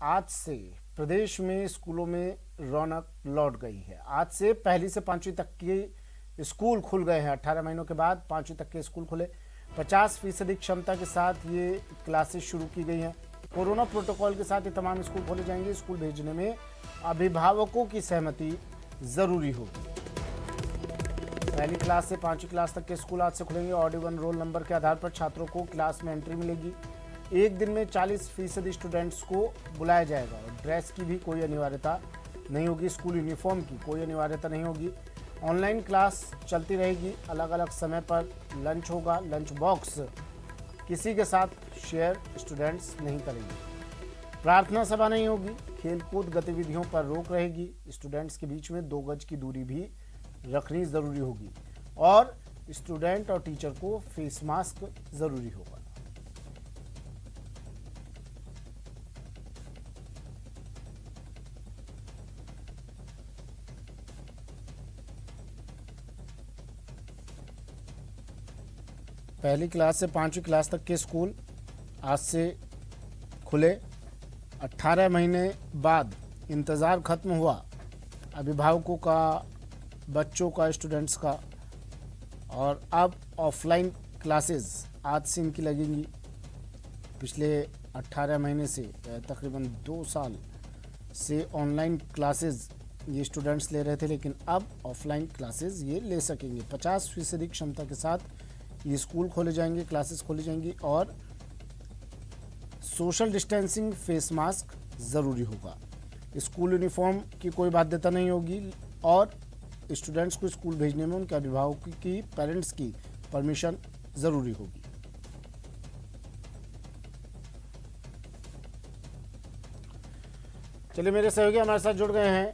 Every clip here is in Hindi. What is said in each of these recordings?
आज से प्रदेश में स्कूलों में रौनक लौट गई है। आज से पहली से पांचवी तक के स्कूल खुल गए हैं। 18 महीनों के बाद पांचवी तक के स्कूल खुले। 50% क्षमता के साथ ये क्लासेस शुरू की गई हैं। कोरोना प्रोटोकॉल के साथ ये तमाम स्कूल खोले जाएंगे। स्कूल भेजने में अभिभावकों की सहमति जरूरी होगी। पहली क्लास से पांचवी क्लास तक के स्कूल आज से खुलेंगे। ऑड इवन रोल नंबर के आधार पर छात्रों को क्लास में एंट्री मिलेगी। एक दिन में 40% स्टूडेंट्स को बुलाया जाएगा और ड्रेस की भी कोई अनिवार्यता नहीं होगी। स्कूल यूनिफॉर्म की कोई अनिवार्यता नहीं होगी। ऑनलाइन क्लास चलती रहेगी। अलग अलग समय पर लंच होगा। लंच बॉक्स किसी के साथ शेयर स्टूडेंट्स नहीं करेंगे। प्रार्थना सभा नहीं होगी। खेलकूद गतिविधियों पर रोक रहेगी। स्टूडेंट्स के बीच में 2 गज की दूरी भी रखनी ज़रूरी होगी और स्टूडेंट और टीचर को फेस मास्क ज़रूरी होगा। पहली क्लास से पांचवी क्लास तक के स्कूल आज से खुले। 18 महीने बाद इंतज़ार खत्म हुआ अभिभावकों का, बच्चों का, स्टूडेंट्स का। और अब ऑफलाइन क्लासेस आज से इनकी लगेंगी। पिछले 18 महीने से तकरीबन 2 साल से ऑनलाइन क्लासेस ये स्टूडेंट्स ले रहे थे, लेकिन अब ऑफलाइन क्लासेस ये ले सकेंगे। 50% क्षमता के साथ ये स्कूल खोले जाएंगे, क्लासेस खोली जाएंगी और सोशल डिस्टेंसिंग, फेस मास्क ज़रूरी होगा। स्कूल यूनिफॉर्म की कोई बाध्यता नहीं होगी और स्टूडेंट्स को स्कूल भेजने में उनके अभिभावकों की, पेरेंट्स की परमिशन ज़रूरी होगी। चलिए, मेरे सहयोगी हमारे साथ जुड़ गए हैं।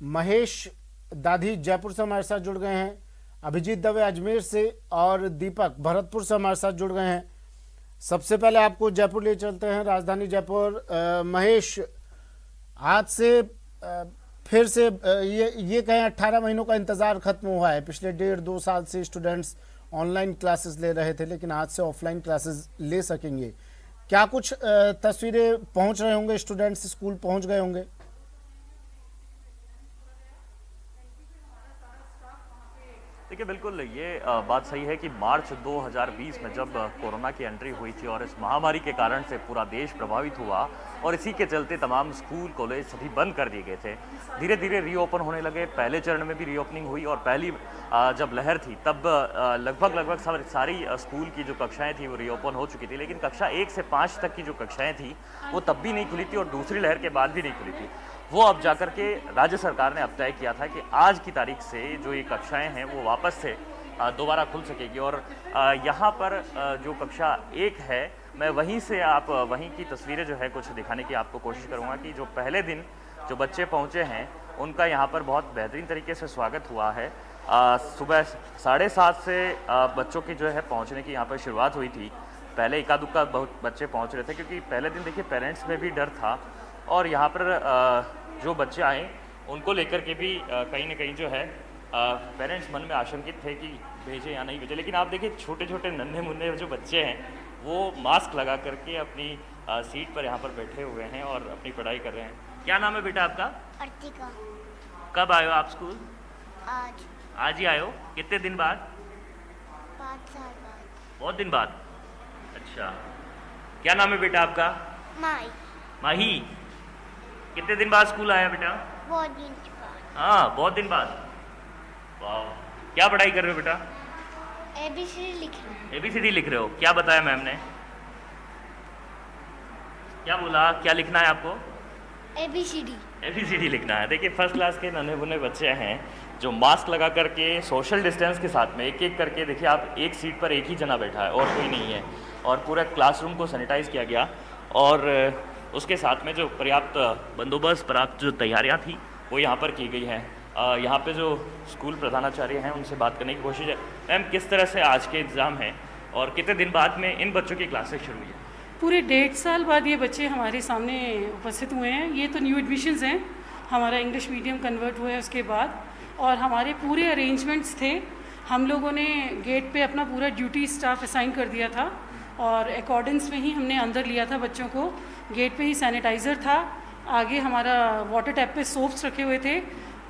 महेश दाधी जयपुर से हमारे साथ जुड़ गए हैं। अभिजीत दवे अजमेर से और दीपक भरतपुर से हमारे साथ जुड़ गए हैं। सबसे पहले आपको जयपुर ले चलते हैं, राजधानी जयपुर। महेश, आज से फिर से ये कहें 18 महीनों का इंतज़ार खत्म हुआ है। पिछले 1.5-2 साल से स्टूडेंट्स ऑनलाइन क्लासेस ले रहे थे, लेकिन आज से ऑफलाइन क्लासेस ले सकेंगे। क्या कुछ तस्वीरें पहुंच रहे होंगे, स्टूडेंट्स स्कूल पहुंच गए होंगे? देखिए, बिल्कुल ये बात सही है कि मार्च 2020 में जब कोरोना की एंट्री हुई थी और इस महामारी के कारण से पूरा देश प्रभावित हुआ और इसी के चलते तमाम स्कूल, कॉलेज सभी बंद कर दिए गए थे। धीरे धीरे रीओपन होने लगे। पहले चरण में भी रीओपनिंग हुई और पहली जब लहर थी तब लगभग सारी स्कूल की जो कक्षाएँ थी वो रीओपन हो चुकी थी, लेकिन कक्षा 1 से 5 तक की जो कक्षाएँ थी वो तब भी नहीं खुली थी और दूसरी लहर के बाद भी नहीं खुली थी। वो अब जाकर के राज्य सरकार ने अब तय किया था कि आज की तारीख से जो ये कक्षाएं हैं वो वापस से दोबारा खुल सकेगी। और यहाँ पर जो कक्षा 1 है, मैं वहीं से वहीं की तस्वीरें जो है कुछ दिखाने की आपको कोशिश करूँगा कि जो पहले दिन जो बच्चे पहुँचे हैं उनका यहाँ पर बहुत बेहतरीन तरीके से स्वागत हुआ है। सुबह 7:30 से बच्चों की जो है पहुँचने की यहाँ पर शुरुआत हुई थी। पहले एका दुक्का बहुत बच्चे पहुँच रहे थे क्योंकि पहले दिन देखिए पेरेंट्स में भी डर था और यहाँ पर जो बच्चे आए उनको लेकर के भी कहीं ना कहीं जो है पेरेंट्स मन में आशंकित थे कि भेजें या नहीं भेजें। लेकिन आप देखिए छोटे छोटे नन्हे मुन्ने जो बच्चे हैं वो मास्क लगा करके अपनी सीट पर यहाँ पर बैठे हुए हैं और अपनी पढ़ाई कर रहे हैं। क्या नाम है बेटा आपका? अर्तिका। कब आए हो आप स्कूल? आज ही आए हो? कितने दिन बाद? 5 साल बाद। बहुत दिन बाद। अच्छा, क्या नाम है बेटा आपका? माही। कितने दिन बाद स्कूल आया बेटा? बहुत दिन बाद। हाँ, बहुत दिन बाद। वाह, क्या पढ़ाई कर रहे हो बेटा? ABCD लिख रहे हैं। ABCD लिख रहे हो? क्या बताया मैम ने? क्या बोला? क्या लिखना है आपको? ABCD लिखना है। देखिए, फर्स्ट क्लास के नन्हे मुन्ने बच्चे हैं जो मास्क लगा करके सोशल डिस्टेंस के साथ में एक एक करके, देखिए आप एक सीट पर एक ही जना बैठा है और कोई नहीं है और पूरा क्लासरूम को सैनिटाइज किया गया और उसके साथ में जो पर्याप्त बंदोबस्त, पर्याप्त जो तैयारियां थी वो यहाँ पर की गई हैं। यहाँ पे जो स्कूल प्रधानाचार्य हैं उनसे बात करने की कोशिश है। मैम, किस तरह से आज के एग्ज़ाम हैं और कितने दिन बाद में इन बच्चों की क्लासेस शुरू हुई है? पूरे 1.5 साल बाद ये बच्चे हमारे सामने उपस्थित हुए हैं। ये तो न्यू एडमिशन्स हैं, हमारा इंग्लिश मीडियम कन्वर्ट हुआ है उसके बाद, और हमारे पूरे अरेंजमेंट्स थे। हम लोगों ने गेट पे अपना पूरा ड्यूटी स्टाफ असाइन कर दिया था और अकॉर्डेंस में ही हमने अंदर लिया था बच्चों को। गेट पे ही सैनिटाइज़र था, आगे हमारा वाटर टैप पे सोप्स रखे हुए थे,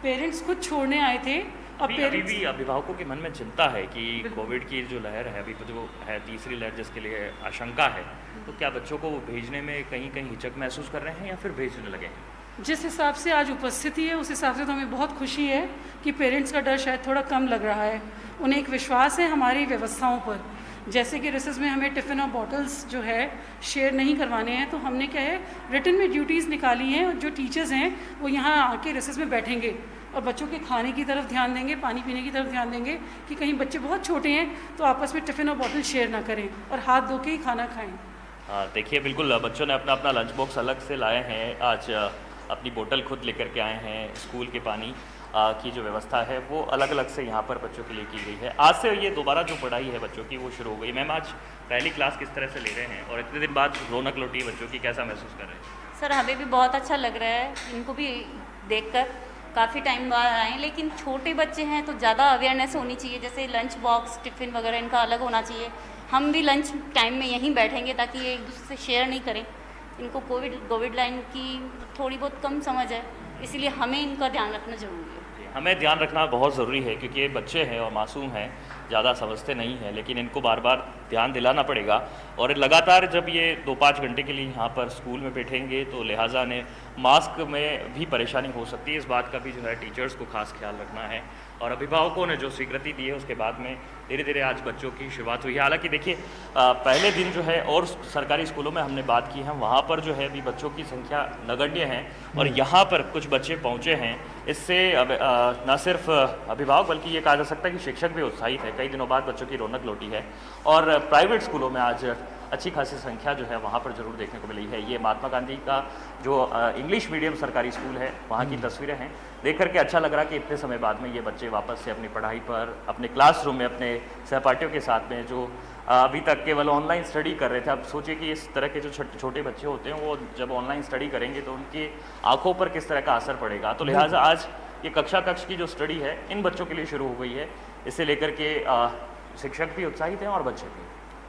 पेरेंट्स खुद छोड़ने आए थे। और अभी भी अभिभावकों के मन में चिंता है कि कोविड की जो लहर है, अभी जो है तीसरी लहर जिसके लिए आशंका है, तो क्या बच्चों को भेजने में कहीं कहीं हिचक महसूस कर रहे हैं या फिर भेजने लगे हैं? जिस हिसाब से आज उपस्थिति है उस हिसाब से तो हमें बहुत खुशी है कि पेरेंट्स का डर शायद थोड़ा कम लग रहा है। उन्हें एक विश्वास है हमारी व्यवस्थाओं पर, जैसे कि रिसेस में हमें टिफ़िन और बॉटल्स जो है शेयर नहीं करवाने हैं, तो हमने क्या है रिटन में ड्यूटीज़ निकाली हैं, और जो टीचर्स हैं वो यहाँ आके रिसेस में बैठेंगे और बच्चों के खाने की तरफ ध्यान देंगे, पानी पीने की तरफ ध्यान देंगे कि कहीं बच्चे बहुत छोटे हैं तो आपस में टिफ़िन और बॉटल शेयर ना करें और हाथ धो के ही खाना खाएँ। देखिए बिल्कुल बच्चों ने अपना अपना लंच बॉक्स अलग से लाए हैं, आज अपनी बोतल खुद लेकर के आए हैं, स्कूल के पानी की जो व्यवस्था है वो अलग अलग से यहाँ पर बच्चों के लिए की गई है। आज से ये दोबारा जो पढ़ाई है बच्चों की वो शुरू हो गई। मैम, आज पहली क्लास किस तरह से ले रहे हैं और इतने दिन बाद रौनक लौटी है बच्चों की, कैसा महसूस कर रहे हैं? सर हमें भी बहुत अच्छा लग रहा है, इनको भी देखकर काफ़ी टाइम बाद आए, लेकिन छोटे बच्चे हैं तो ज़्यादा अवेयरनेस होनी चाहिए, जैसे लंच बॉक्स टिफ़िन वगैरह इनका अलग होना चाहिए। हम भी लंच टाइम में यहीं बैठेंगे ताकि ये एक दूसरे से शेयर नहीं करें। इनको कोविड लाइन की थोड़ी बहुत कम समझ है, इसीलिए हमें इनका ध्यान रखना ज़रूरी है। हमें ध्यान रखना बहुत ज़रूरी है क्योंकि ये बच्चे हैं और मासूम हैं, ज़्यादा समझते नहीं हैं, लेकिन इनको बार बार ध्यान दिलाना पड़ेगा। और लगातार जब ये 2-5 घंटे के लिए यहाँ पर स्कूल में बैठेंगे तो लिहाजा ने मास्क में भी परेशानी हो सकती है। इस बात का भी जो है टीचर्स को खास ख्याल रखना है। और अभिभावकों ने जो स्वीकृति दी है उसके बाद में धीरे धीरे आज बच्चों की शुरुआत हुई है। हालांकि देखिए पहले दिन जो है और सरकारी स्कूलों में हमने बात की है, वहाँ पर जो है अभी बच्चों की संख्या नगण्य है और यहाँ पर कुछ बच्चे पहुँचे हैं। इससे न सिर्फ अभिभावक बल्कि ये कहा जा सकता है कि शिक्षक भी उत्साहित है। कई दिनों बाद बच्चों की रौनक लौटी है और प्राइवेट स्कूलों में आज अच्छी खासी संख्या जो है वहाँ पर जरूर देखने को मिली है। ये महात्मा गांधी का जो इंग्लिश मीडियम सरकारी स्कूल है वहाँ की तस्वीरें हैं। देख करके अच्छा लग रहा है कि इतने समय बाद में ये बच्चे वापस से अपनी पढ़ाई पर अपने क्लासरूम में अपने सहपाठियों के साथ में जो अभी तक केवल ऑनलाइन स्टडी कर रहे थे, अब सोचिए कि इस तरह के जो छोटे बच्चे होते हैं वो जब ऑनलाइन स्टडी करेंगे तो उनकी आंखों पर किस तरह का असर पड़ेगा। तो लिहाजा आज ये कक्षा की जो स्टडी है इन बच्चों के लिए शुरू हो गई है। इसे लेकर के शिक्षक भी उत्साहित हैं और बच्चे भी।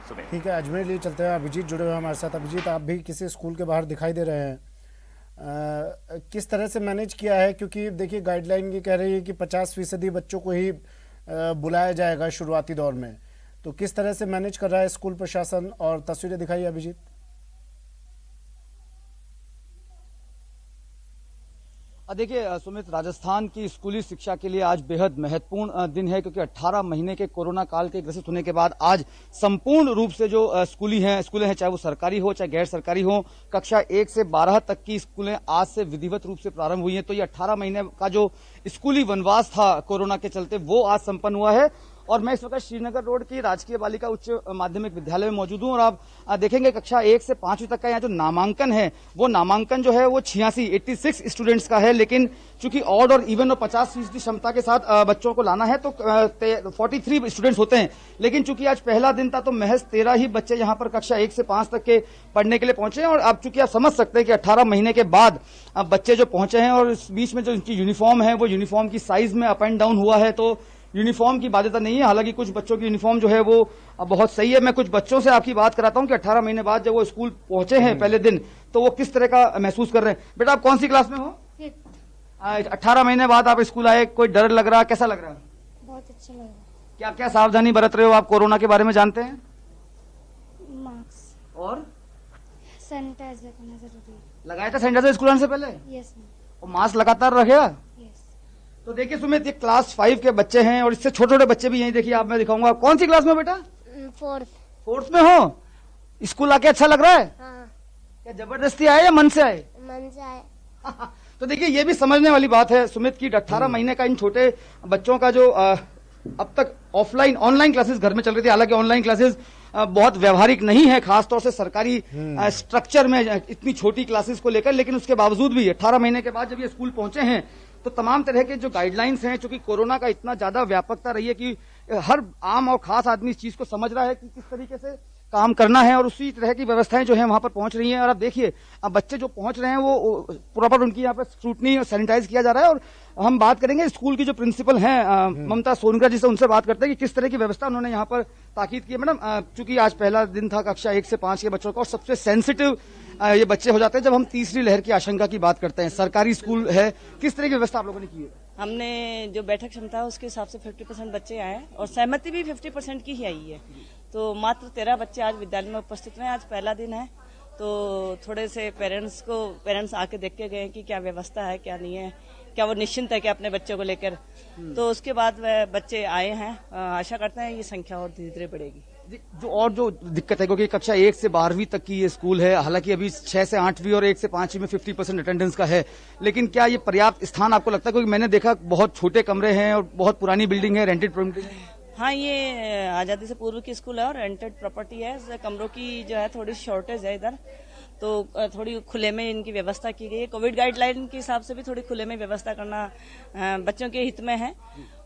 ठीक है, अजमेर लिए चलते हैं। अभिजीत जुड़े हुए हमारे साथ। अभिजीत, आप भी किसी स्कूल के बाहर दिखाई दे रहे हैं, किस तरह से मैनेज किया है? क्योंकि देखिए गाइडलाइन ये कह रही है कि 50% बच्चों को ही बुलाया जाएगा शुरुआती दौर में, तो किस तरह से मैनेज कर रहा है स्कूल प्रशासन? और तस्वीरें दिखाइए अभिजीत। देखिए सुमित, राजस्थान की स्कूली शिक्षा के लिए आज बेहद महत्वपूर्ण दिन है, क्योंकि 18 महीने के कोरोना काल के ग्रसित होने के बाद आज संपूर्ण रूप से जो स्कूलें हैं, चाहे वो सरकारी हो चाहे गैर सरकारी हो, कक्षा 1 से 12 तक की स्कूलें आज से विधिवत रूप से प्रारंभ हुई हैं। तो ये 18 महीने का जो स्कूली वनवास था कोरोना के चलते वो आज संपन्न हुआ है। और मैं इस वक्त श्रीनगर रोड की राजकीय बालिका उच्च माध्यमिक विद्यालय में मौजूद हूं और आप देखेंगे कक्षा 1 से 5वीं तक का यहाँ जो नामांकन है वो नामांकन जो है वो 86 स्टूडेंट्स का है, लेकिन चूंकि ऑड और इवन और 50% क्षमता के साथ बच्चों को लाना है तो 43 स्टूडेंट्स होते हैं। लेकिन चूंकि आज पहला दिन था तो महज 13 ही बच्चे यहाँ पर कक्षा 1 से 5 तक के पढ़ने के लिए पहुंचे हैं। और अब चूंकि आप समझ सकते हैं कि 18 महीने के बाद बच्चे जो पहुंचे हैं और इस बीच में जो इनकी यूनिफॉर्म है वो यूनिफॉर्म की साइज में अप एंड डाउन हुआ है, तो यूनिफॉर्म की बाध्यता नहीं है। हालांकि कुछ बच्चों की यूनिफॉर्म जो है वो बहुत सही है। मैं कुछ बच्चों से आपकी बात कराता हूं कि 18 महीने बाद जब वो स्कूल पहुंचे हैं पहले दिन तो वो किस तरह का महसूस कर रहे हैं। बेटा, आप कौन सी क्लास में हो? 18 महीने बाद आप स्कूल आए, कोई डर लग रहा, कैसा लग रहा? बहुत अच्छा लग रहा। क्या क्या सावधानी बरत रहे हो आप? कोरोना के बारे में जानते हैं? मास्क और सैनिटाइजर करना जरूरी है। लगाया था सैनिटाइजर स्कूल आने से पहले? यस और मास्क लगातार रखेगा? यस। तो देखिए सुमित, ये क्लास 5 के बच्चे हैं और इससे छोटे छोटे बच्चे भी यहीं देखिए, आप मैं दिखाऊंगा। कौन सी क्लास में बेटा? 4th में हो। स्कूल आके अच्छा लग रहा है? हाँ। क्या जबरदस्ती आए या मन से आए? मन से आए। तो देखिए ये भी समझने वाली बात है सुमित की 18 महीने का इन छोटे बच्चों का जो अब तक ऑनलाइन क्लासेस घर में चल रही थी। हालांकि ऑनलाइन क्लासेस बहुत व्यवहारिक नहीं है, खासतौर से सरकारी स्ट्रक्चर में इतनी छोटी क्लासेस को लेकर, लेकिन उसके बावजूद भी 18 महीने के बाद जब ये स्कूल पहुंचे हैं तो तमाम तरह के जो गाइडलाइंस हैं, चूंकि कोरोना का इतना ज्यादा व्यापकता रही है कि हर आम और खास आदमी इस चीज को समझ रहा है कि किस तरीके से काम करना है और उसी तरह की व्यवस्थाएं जो है वहां पर पहुंच रही हैं। और अब देखिए अब बच्चे जो पहुंच रहे हैं वो प्रॉपर उनकी यहाँ पर स्क्रूटनी और सैनिटाइज किया जा रहा है। और हम बात करेंगे स्कूल की जो प्रिंसिपल हैं ममता सोनकर जी से, उनसे बात करते हैं कि किस तरह की व्यवस्था उन्होंने यहाँ पर ताकीद की है। मैडम, चूंकि आज पहला दिन था कक्षा 1 से 5 के बच्चों का और सबसे सेंसिटिव ये बच्चे हो जाते हैं। जब हम तीसरी लहर की आशंका की बात करते हैं, सरकारी स्कूल है, किस तरह की व्यवस्था आप लोगों ने की है? हमने जो बैठक क्षमता है उसके हिसाब से 50% बच्चे आए हैं और सहमति भी 50% की ही आई है। तो मात्र 13 बच्चे आज विद्यालय में उपस्थित हुए हैं। आज पहला दिन है तो थोड़े से पेरेंट्स आके देख के गए कि क्या व्यवस्था है, क्या नहीं है, क्या वो निश्चिंत है कि अपने बच्चों को लेकर। तो उसके बाद वह बच्चे आए हैं। आशा करते हैं ये संख्या और धीरे धीरे बढ़ेगी। जो दिक्कत है, क्योंकि कक्षा 1 से 12वीं तक की ये स्कूल है, हालांकि अभी 6 से 8वीं और 1 से 5वीं में 50% अटेंडेंस का है, लेकिन क्या ये पर्याप्त स्थान आपको लगता है? क्योंकि मैंने देखा बहुत छोटे कमरे हैं और बहुत पुरानी बिल्डिंग है, रेंटेड बिल्डिंग है। हाँ, ये आज़ादी से पूर्व की स्कूल है और रेंटेड प्रॉपर्टी है। कमरों की जो है थोड़ी शॉर्टेज है इधर, तो थोड़ी खुले में इनकी व्यवस्था की गई है। कोविड गाइडलाइन के हिसाब से भी थोड़ी खुले में व्यवस्था करना बच्चों के हित में है।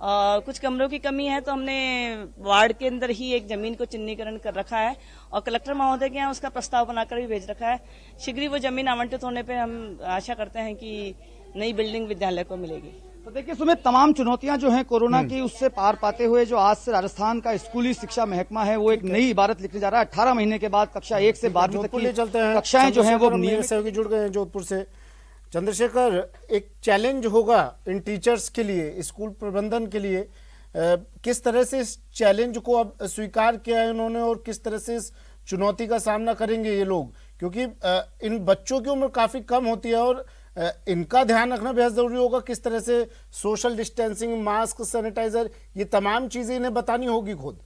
और कुछ कमरों की कमी है तो हमने वार्ड के अंदर ही एक जमीन को चिन्हीकरण कर रखा है और कलेक्टर महोदय के यहाँ उसका प्रस्ताव बनाकर भी भेज रखा है। शीघ्र ही वो जमीन आवंटित होने पर हम आशा करते हैं कि नई बिल्डिंग विद्यालय को मिलेगी। तो देखिए सुमित, तमाम चुनौतियां जो हैं कोरोना की, उससे पार पाते हुए जो आज से राजस्थान का स्कूली शिक्षा महकमा है वो एक नई इबारत लिखने जा रहा है। 18 महीने के बाद कक्षा 1 से 12वीं तक की चलते हैं, कक्षाएं जो हैं वो नियमित सहयोगी जुड़ गए हैं जोधपुर से। चंद्रशेखर, एक चैलेंज होगा इन टीचर्स के लिए, स्कूल प्रबंधन के लिए, किस तरह से इस चैलेंज को अब स्वीकार किया है उन्होंने और किस तरह से इस चुनौती का सामना करेंगे ये लोग? क्योंकि इन बच्चों की उम्र काफी कम होती है और इनका ध्यान रखना बेहद जरूरी होगा। किस तरह से सोशल डिस्टेंसिंग, मास्क, सैनिटाइजर, ये तमाम चीजें इन्हें बतानी होगी खुद।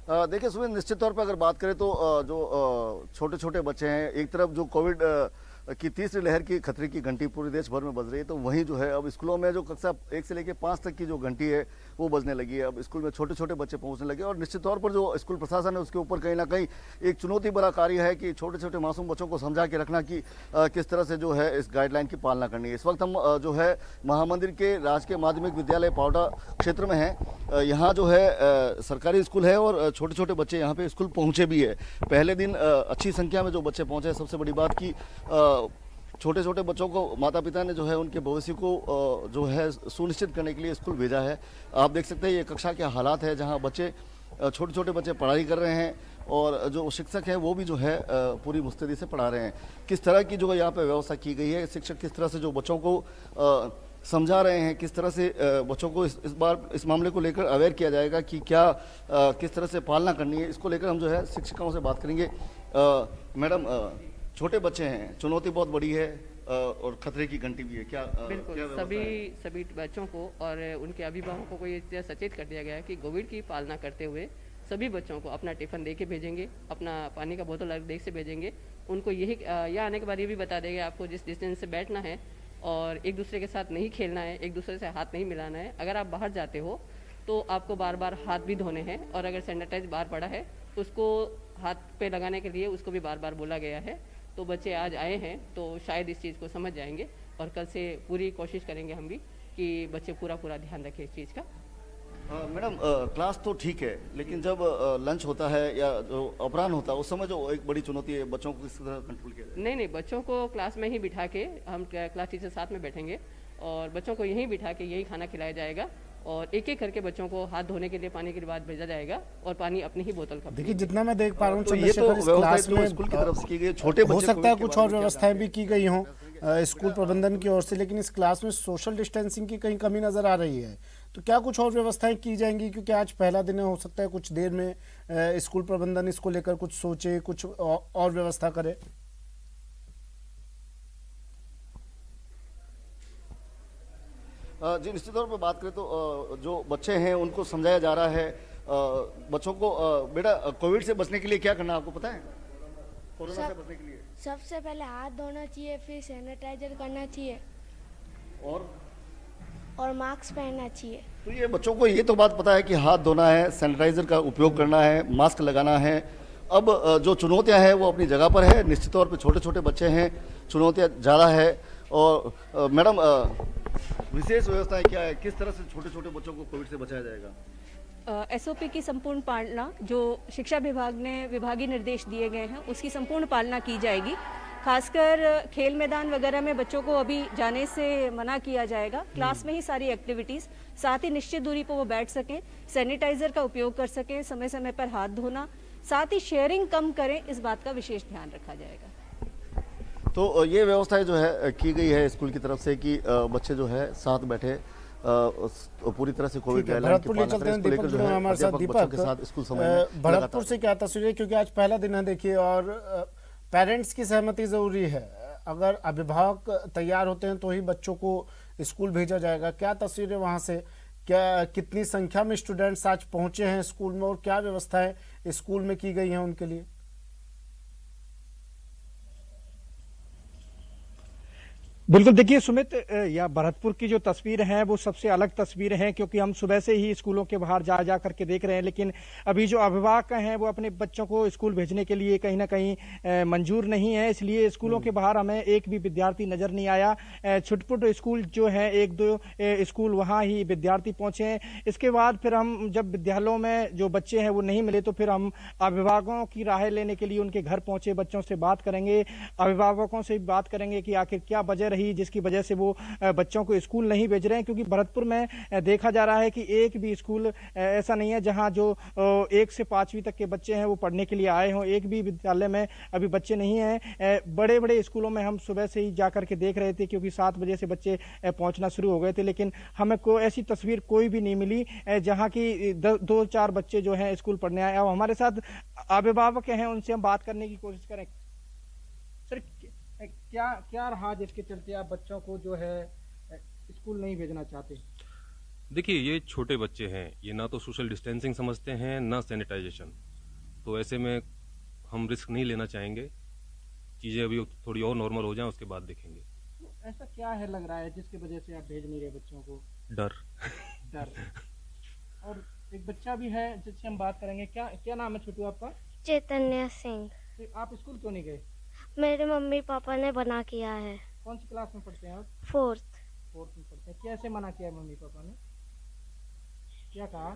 देखिए सुमित, निश्चित तौर पर अगर बात करें तो जो छोटे छोटे बच्चे हैं, एक तरफ जो कोविड की तीसरी लहर की खतरे की घंटी पूरे देश भर में बज रही है, तो वहीं जो है अब स्कूलों में जो कक्षा 1 से लेकर 5 तक की जो घंटी है वो बजने लगी है। अब स्कूल में छोटे छोटे बच्चे पहुंचने लगे और निश्चित तौर पर जो स्कूल प्रशासन है उसके ऊपर कहीं ना कहीं एक चुनौती भरा कार्य है कि छोटे छोटे मासूम बच्चों को समझा के रखना कि किस तरह से जो है इस गाइडलाइन की पालना करनी है। इस वक्त हम जो है महामंदिर के राजकीय माध्यमिक विद्यालय पावटा क्षेत्र में है। यहाँ जो है सरकारी स्कूल है और छोटे छोटे बच्चे यहाँ पे स्कूल पहुँचे भी है। पहले दिन अच्छी संख्या में जो बच्चे पहुँचे, सबसे बड़ी बात की छोटे छोटे बच्चों को माता पिता ने जो है उनके भविष्य को जो है सुनिश्चित करने के लिए स्कूल भेजा है। आप देख सकते हैं ये कक्षा के हालात है जहां बच्चे छोटे छोटे बच्चे पढ़ाई कर रहे हैं और जो शिक्षक हैं वो भी जो है पूरी मुस्तैदी से पढ़ा रहे हैं। किस तरह की जो यहाँ पे व्यवस्था की गई है, शिक्षक किस तरह से जो बच्चों को समझा रहे हैं, किस तरह से बच्चों को इस बार इस मामले को लेकर अवेयर किया जाएगा कि क्या किस तरह से पालना करनी है, इसको लेकर हम जो है शिक्षिकाओं से बात करेंगे। मैडम, छोटे बच्चे हैं, चुनौती बहुत बड़ी है और खतरे की घंटी भी है, क्या बिल्कुल क्या सभी बच्चों को और उनके अभिभावकों को ये सचेत कर दिया गया है कि कोविड की पालना करते हुए सभी बच्चों को अपना टिफिन दे के भेजेंगे, अपना पानी का बोतल अलग से भेजेंगे। उनको यही यहाँ आने के बाद ये भी बता देंगे आपको जिस डिस्टेंस से बैठना है और एक दूसरे के साथ नहीं खेलना है, एक दूसरे से हाथ नहीं मिलाना है। अगर आप बाहर जाते हो तो आपको बार बार हाथ भी धोने हैं और अगर सैनिटाइज बाहर पड़ा है उसको हाथ पे लगाने के लिए उसको भी बार बार बोला गया है। तो बच्चे आज आए हैं तो शायद इस चीज़ को समझ जाएंगे और कल से पूरी कोशिश करेंगे हम भी कि बच्चे पूरा ध्यान रखें इस चीज़ का। मैडम, क्लास तो ठीक है, लेकिन जब लंच होता है या जो अपराह्न होता है उस समय जो एक बड़ी चुनौती है, बच्चों को किस तरह कंट्रोल किया जाए? नहीं, बच्चों को क्लास में ही बिठा के हम क्लास टीचर साथ में बैठेंगे और बच्चों को यहीं बिठा के यही खाना खिलाया जाएगा और एक एक करके बच्चों को हाथ धोने के लिए पानी के बाद भेजा जाएगा और पानी अपनी ही बोतल का। देखिए, जितना मैं देख पा रहा हूँ तो ये तो क्लास में स्कूल की तरफ से की गई, छोटे हो सकता है कुछ और व्यवस्थाएं भी की गई हों स्कूल प्रबंधन की ओर से, लेकिन इस क्लास में सोशल डिस्टेंसिंग की कहीं कमी नजर आ रही है। तो क्या कुछ और व्यवस्थाएं की जाएंगी? क्योंकि आज पहला दिन है, हो सकता है कुछ देर में स्कूल प्रबंधन इसको लेकर कुछ सोचे, कुछ और व्यवस्था करे। जी, निश्चित तौर पर बात करें तो जो बच्चे हैं उनको समझाया जा रहा है। बच्चों को बेटा कोविड से बचने के लिए क्या करना आपको पता है? कोरोना से बचने के लिए सबसे पहले हाथ धोना चाहिए, फिर सैनिटाइजर करना चाहिए और मास्क पहनना चाहिए। तो ये बच्चों को ये तो बात पता है कि हाथ धोना है, सैनिटाइजर का उपयोग करना है, मास्क लगाना है। अब जो चुनौतियां हैं वो अपनी जगह पर है। निश्चित तौर पर छोटे छोटे बच्चे हैं, चुनौतियां ज़्यादा है। और मैडम, विशेष व्यवस्थाएं क्या है, किस तरह से छोटे छोटे बच्चों को कोविड से बचाया जाएगा? एसओपी की संपूर्ण पालना, जो शिक्षा विभाग ने विभागीय निर्देश दिए गए हैं उसकी संपूर्ण पालना की जाएगी खासकर खेल मैदान वगैरह में बच्चों को अभी जाने से मना किया जाएगा। क्लास में ही सारी एक्टिविटीज़, साथ ही निश्चित दूरी पर वो बैठ सकें, सैनिटाइजर का उपयोग कर सकें, समय समय पर हाथ धोना, साथ ही शेयरिंग कम करें, इस बात का विशेष ध्यान रखा जाएगा। तो ये व्यवस्थाएं जो है की गई है स्कूल की तरफ से कि बच्चे जो है साथ बैठे पूरी तरह से कोविड गाइडलाइन की भरतपुर ले पालना चलते करें। हैं इसको दीपक लेकर जो जुड़े है हमारे साथ। अध्यापक बच्चों के साथ दीपक, स्कूल समय में भरतपुर लगातार से क्या तस्वीर है, क्योंकि आज पहला दिन है देखिए, और पेरेंट्स की सहमति जरूरी है। अगर अभिभावक तैयार होते हैं तो ही बच्चों को स्कूल भेजा जाएगा। क्या तस्वीर है वहां से, क्या कितनी संख्या में स्टूडेंट्स आज पहुंचे हैं स्कूल में, और क्या व्यवस्थाएं स्कूल में की गई हैं उनके लिए? बिल्कुल, देखिए सुमित, या भरतपुर की जो तस्वीर है वो सबसे अलग तस्वीर है, क्योंकि हम सुबह से ही स्कूलों के बाहर जा करके देख रहे हैं, लेकिन अभी जो अभिभावक हैं वो अपने बच्चों को स्कूल भेजने के लिए कहीं ना कहीं मंजूर नहीं है। इसलिए स्कूलों के बाहर हमें एक भी विद्यार्थी नजर नहीं आया। छुटपुट स्कूल जो है, एक दो स्कूल वहाँ ही विद्यार्थी पहुंचे हैं। इसके बाद फिर हम जब विद्यालयों में जो बच्चे हैं वो नहीं मिले तो फिर हम अभिभावकों की राय लेने के लिए उनके घर पहुंचे, बच्चों से बात करेंगे, अभिभावकों से बात करेंगे कि आखिर क्या वजह रही जिसकी वजह से वो बच्चों को स्कूल नहीं भेज रहे हैं। क्योंकि भरतपुर में देखा जा रहा है कि एक भी स्कूल ऐसा नहीं है जहां जो 1 से 5वीं तक के बच्चे हैं वो पढ़ने के लिए आए हों। एक भी विद्यालय में अभी बच्चे नहीं हैं। बड़े बड़े स्कूलों में हम सुबह से ही जाकर के देख रहे थे, क्योंकि 7 बजे से बच्चे पहुंचना शुरू हो गए थे, लेकिन हमें कोई ऐसी तस्वीर कोई भी नहीं मिली जहां की 2-4 बच्चे जो हैं स्कूल पढ़ने आए। अब हमारे साथ अभिभावक हैं, उनसे हम बात करने की कोशिश करें। सर, क्या रहा जिसके चलते आप बच्चों को जो है स्कूल नहीं भेजना चाहते? देखिए, ये छोटे बच्चे हैं, ये ना तो सोशल डिस्टेंसिंग समझते हैं ना सैनिटाइजेशन, तो ऐसे में हम रिस्क नहीं लेना चाहेंगे। चीजें अभी थोड़ी और नॉर्मल हो जाएं, उसके बाद देखेंगे। ऐसा क्या है लग रहा है जिसकी वजह से आप भेज नहीं रहे बच्चों को? डर। और एक बच्चा भी है जिससे हम बात करेंगे। क्या नाम है छोटू आपका? चैतन्य सिंह। तो आप स्कूल क्यों नहीं गए? मेरे मम्मी पापा ने मना किया है। कौन सी क्लास में पढ़ते हैं आप? 4th में पढ़ते हैं। कैसे मना किया है मम्मी पापा ने? क्या कहा?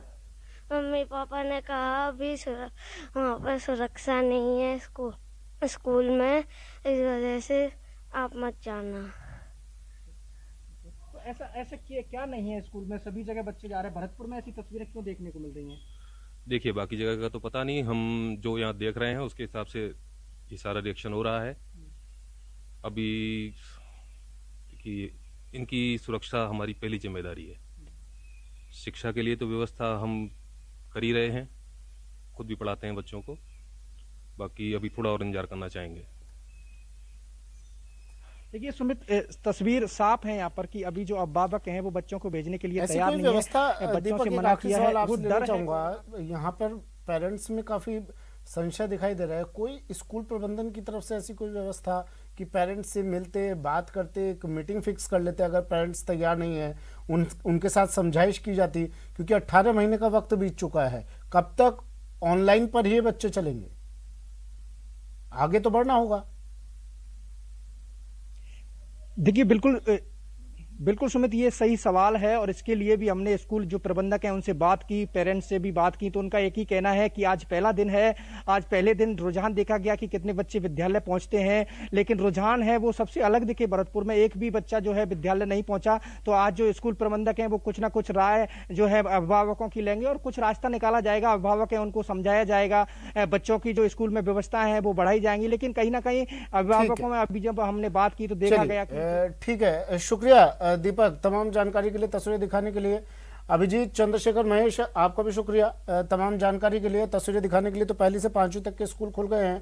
मम्मी पापा ने कहा अभी वहाँ पर सुरक्षा नहीं है स्कूल में, इस वजह से आप मत जाना। तो ऐसा क्या नहीं है स्कूल में? सभी जगह बच्चे जा रहे हैं, भरतपुर में ऐसी तस्वीरें क्यों देखने को मिल रही हैं? देखिए, बाकी जगह का तो पता नहीं, हम जो यहाँ देख रहे हैं उसके हिसाब से ये सारा रिएक्शन हो रहा है। अभी कि इनकी सुरक्षा हमारी पहली जिम्मेदारी है। शिक्षा के लिए तो व्यवस्था हम कर ही रहे हैं, खुद भी पढ़ाते हैं बच्चों को, बाकी अभी थोड़ा और इंतजार करना चाहेंगे। देखिए सुमित, तस्वीर साफ है यहाँ पर कि अभी जो अभिभावक हैं वो बच्चों को भेजने के लिए तैयार नहीं है। बच्चों से मना किया है, वो डर चाहूंगा। यहाँ पर पेरेंट्स में काफी संशय दिखाई दे रहा है। कोई स्कूल प्रबंधन की तरफ से ऐसी कोई व्यवस्था कि पेरेंट्स से मिलते, बात करते, एक मीटिंग फिक्स कर लेते, अगर पेरेंट्स तैयार नहीं है उनके साथ समझाइश की जाती? क्योंकि 18 महीने का वक्त बीत चुका है, कब तक ऑनलाइन पर ही बच्चे चलेंगे? आगे तो बढ़ना होगा। देखिए, बिल्कुल सुमित, ये सही सवाल है, और इसके लिए भी हमने स्कूल जो प्रबंधक हैं उनसे बात की, पेरेंट्स से भी बात की, तो उनका एक ही कहना है कि आज पहला दिन है। आज पहले दिन रुझान देखा गया कि कितने बच्चे विद्यालय पहुंचते हैं, लेकिन रुझान है वो सबसे अलग दिखे। भरतपुर में एक भी बच्चा जो है विद्यालय नहीं पहुंचा। तो आज जो स्कूल प्रबंधक हैं वो कुछ ना कुछ राय जो है अभिभावकों की लेंगे, और कुछ रास्ता निकाला जाएगा। अभिभावक है उनको समझाया जाएगा, बच्चों की जो स्कूल में व्यवस्थाएं हैं वो बढ़ाई जाएंगी, लेकिन कहीं ना कहीं अभिभावकों में अभी जब हमने बात की तो देखा गया कि ठीक है। शुक्रिया दीपक, तमाम जानकारी के लिए, तस्वीरें दिखाने के लिए। अभिजीत, चंद्रशेखर, महेश, आपका भी शुक्रिया तमाम जानकारी के लिए, तस्वीरें दिखाने के लिए। तो पहली से 5वीं तक के स्कूल खुल गए हैं।